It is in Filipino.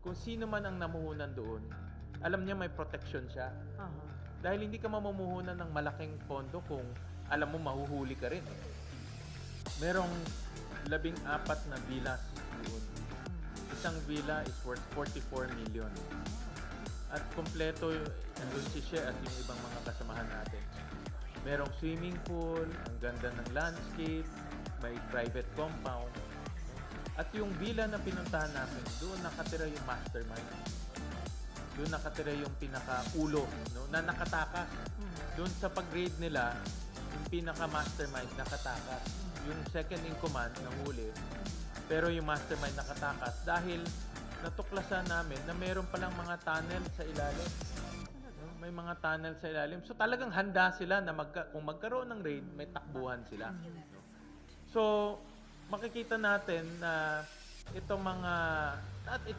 kung sino man ang namuhunan doon, alam niya may protection siya. Aha. Dahil hindi ka mamumuhunan ng malaking pondo kung alam mo mahuhuli ka rin. Merong 14 na villas doon. Isang villa is worth 44 million. At kompleto, nandun si She at yung ibang mga kasamahan natin. Merong swimming pool, ang ganda ng landscape, may private compound. At yung villa na pinuntahan namin, doon nakatira yung mastermind. Doon nakatira yung pinaka-ulo, no, na nakatakas. Doon sa pag-grade nila, yung pinaka-mastermind nakatakas. Yung second in command nahuli, pero yung mastermind nakatakas dahil natuklasan namin na meron palang mga tunnel sa ilalim. No? May mga tunnel sa ilalim. So talagang handa sila na kung magkaroon ng raid, may takbuhan sila. No? So makikita natin na itong mga